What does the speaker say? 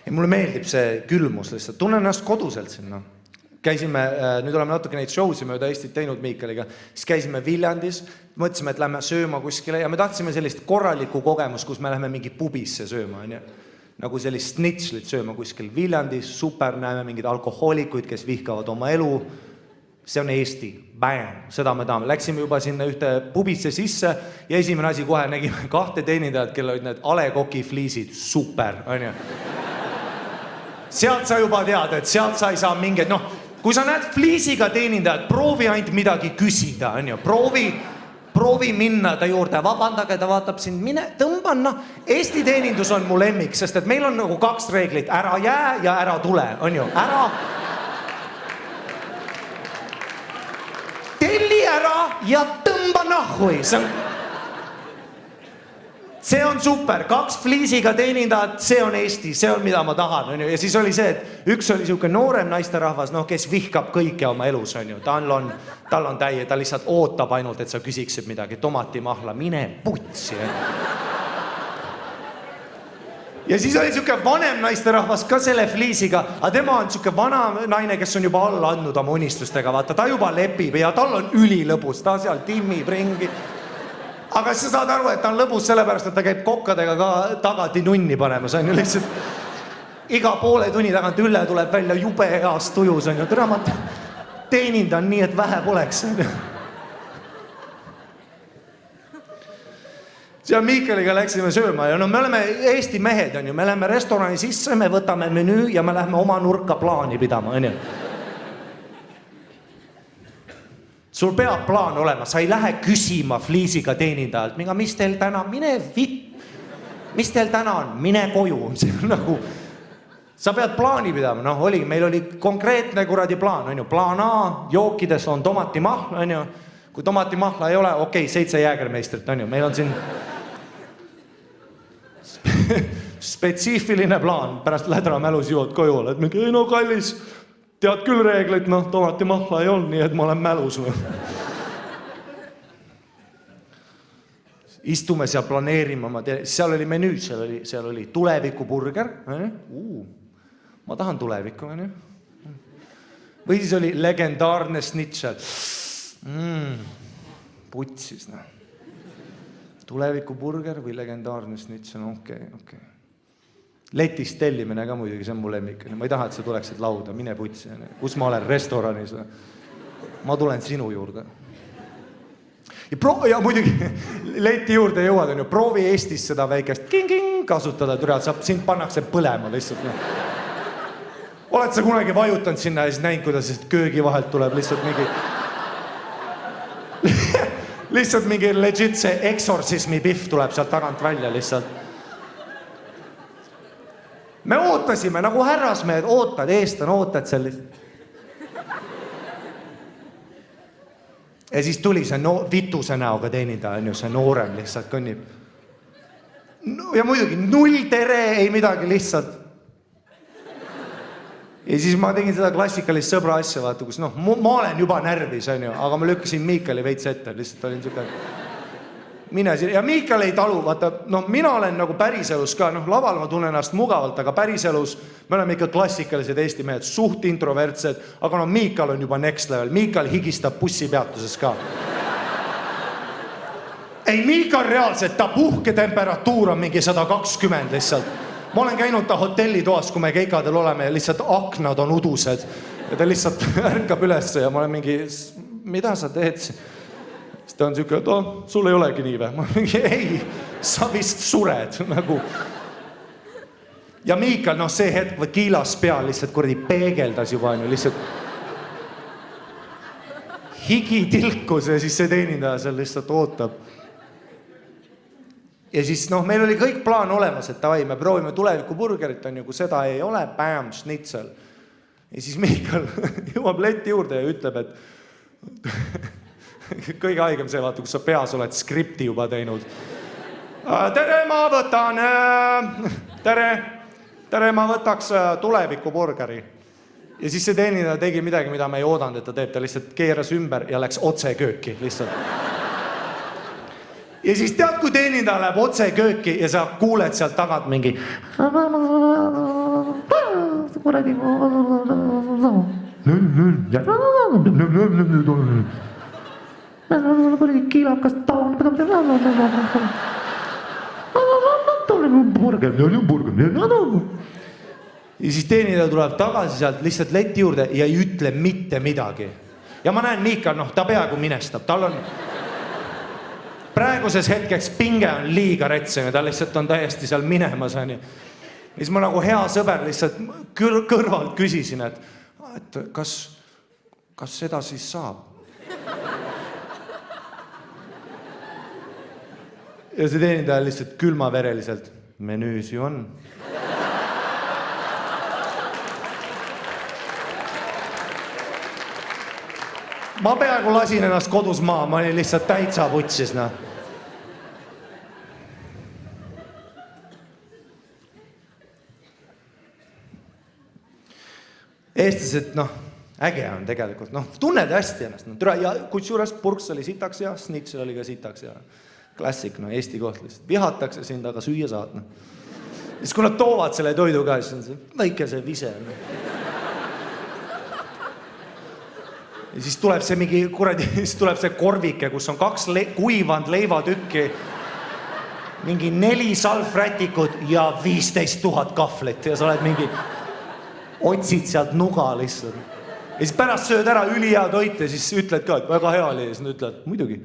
Ja mulle meeldib see külmus lihtsalt. Tunnen ennast koduselt sinna. Käisime, nüüd oleme natuke neid showsi mööda Eestit teinud Miikaliga, siis käisime Viljandis, mõtlesime, et lähme sööma kuskile ja me tahtsime sellist korralikku kogemust, kus me lähme mingi pubisse sööma, nagu sellist snitšlit sööma kuskil Viljandis, super, näeme mingid alkohoolikuid, kes vihkavad oma elu. See on Eesti, bam, seda me tahame. Läksime juba sinna ühte pubisse sisse ja esimene asi kohe nägime 2 teenindajat, kelle olid need A. Le Coq'i fliisid, super, on ju. Sealt sa juba tead, et sealt sa ei saa mingeid, kui sa näed fliisiga teenindajad, proovi ainult midagi küsida, on ju, proovi minna ta juurde, vabandage, ta vaatab sind, mine, tõmban, Eesti teenindus on mu lemmik, sest et meil on nagu 2 reeglit, ära jää ja ära tule, on ju, ära telli ära ja tõmba nahhui, see on super, 2 fliisiga teenindajad, see on Eesti, see on mida ma tahan, on ju, ja siis oli see, et üks oli siuke noorem naisterahvas, kes vihkab kõike oma elus, on ju, tal on täie, ta lihtsalt ootab ainult, et sa küsiksid midagi, tomatimahla, mine putsi. Ja siis oli siuke vanem naisterahvas ka selle fliisiga, aga tema on siuke vana naine, kes on juba alla andnud oma unistustega, vaata, ta juba lepib ja tal on ülilõbus, ta seal timmib ringi. Aga sa saad aru, et ta on lõbus sellepärast, et ta käib kokkadega ka tagati nunni panemas, on ju lihtsalt iga poole tunni tagant Ülle tuleb välja jube heas tujus, on ju, tere, ma teenindan nii, et vähe poleks. Ja Miikaliga läksime sööma ja me oleme Eesti mehed, on ju, me läheme restorani sisse, me võtame menüü ja me lähme oma nurka plaani pidama, on ju. Sul peab plaan olema, sa ei lähe küsima fliisiga teenindajalt, mis teil täna, mis teil täna on, mine koju, see on nagu, sa pead plaani pidama, meil oli konkreetne kuradi plaan, on ju, plaan A, jookides on tomatimahl, on ju, kui tomatimahla ei ole, 7 jäägermeistrit, on ju, meil on siin spetsiifiline plaan, pärast lädramälus jõuad koju, et mingi, kallis, tead küll reeglit, tomatimahla ei olnud, nii et ma olen mälus. Istume seal, planeerime, seal oli menüü, seal oli tulevikuburger, ma tahan tulevikku, või siis oli legendaarne snitšel, putsis, tulevikuburger või legendaarne snitšel, okei. Letist tellimine ka muidugi, see on mu lemmik. Ma ei taha, et sa tuleksid lauda, mine putsi. Kus ma olen, restoranis? Ma tulen sinu juurde. Ja muidugi leti juurde jõuad, on ju, proovi Eestis seda väikest king-king kasutada, sind pannakse põlema lihtsalt. Oled sa kunagi vajutanud sinna ja siis näinud, kuidas köögi vahelt tuleb lihtsalt mingi legit see eksorsismi pihv tuleb sealt tagant välja lihtsalt. Me ootasime, nagu härrasmehed, ootad, eestlane, ootad sellist. Ja siis tuli see vituse näoga teenindaja, on ju, see noorem lihtsalt kõnnib. Ja muidugi, 0 tere, ei midagi lihtsalt. Ja siis ma tegin seda klassikalist sõbra asja, vaata, kus ma olen juba närvis, on ju, aga ma lükkasin Miikali veits ette, lihtsalt olin siuke... Ja Miikal ei talu, vaata, mina olen nagu päriselus ka, laval ma tunnen ennast mugavalt, aga päriselus me oleme ikka klassikalised Eesti mehed, suht introvertsed, aga Miikal on juba next level, Miikal higistab bussipeatuses ka. Ei, Miikal reaalselt, ta puhketemperatuur on mingi 120 lihtsalt. Ma olen käinud ta hotellitoas, kui me keikadel oleme ja lihtsalt aknad on udused ja ta lihtsalt ärkab üles ja ma olen mingi, mida sa teed? Siis ta on siuke, et sul ei olegi nii või? Ma mingi, ei, sa vist sured. Ja Miikal, see hetk või kiilas pea lihtsalt kuradi peegeldas juba, lihtsalt higi tilkus ja siis see teenindaja seal lihtsalt ootab. Ja siis meil oli kõik plaan olemas, et tavai, me proovime tulevikuburgerit, on ju, kui seda ei ole, bam, schnitzel. Ja siis Miikal jõuab leti juurde ja ütleb, et kõige haigem see, vaata, kus sa peas oled skripti juba teinud. Tere, ma võtan, tere, ma võtaks tulevikuburgeri. Ja siis see teenindaja tegi midagi, mida me ei oodanud, et ta teeb. Ta lihtsalt keeras ümber ja läks otse kööki lihtsalt. Ja siis tead, kui teenindaja läheb otse kööki ja sa kuuled sealt tagant mingi kuradi. Kuradi kiilakas taun. Ja siis teenida tuleb tagasi sealt lihtsalt leti juurde ja ei ütle mitte midagi. Ja ma näen Miikal, ta peaaegu minestab, tal on praeguses hetkeks pinge on liiga retsen ja ta lihtsalt on täiesti seal minemas. Ja siis ma nagu hea sõber lihtsalt kõrvalt küsisin, et kas seda siis saab? Ja see teenindaja lihtsalt külmavereliselt, menüüs ju on. Ma peaaegu lasin ennast kodus maa, ma olin lihtsalt täitsa putsis, Eestlased, äge on tegelikult, tunned hästi ennast. Ja kusjuures purks oli sitaks ja snitsel oli ka sitaks ja klassik, Eesti koht lihtsalt. Vihatakse sind, aga süüa saad. Siis kui nad toovad selle toidu ka, siis on see väike see vise. Ja siis tuleb see mingi kuradi, siis tuleb see korvike, kus on 2 kuivand leivatükki, mingi 4 salvrätikut ja 15 000 kahvlit ja sa oled mingi, otsid sealt nuga lihtsalt. Ja siis pärast sööd ära ülihea toit ja siis ütled ka, et väga hea oli ja siis nad ütlevad, muidugi.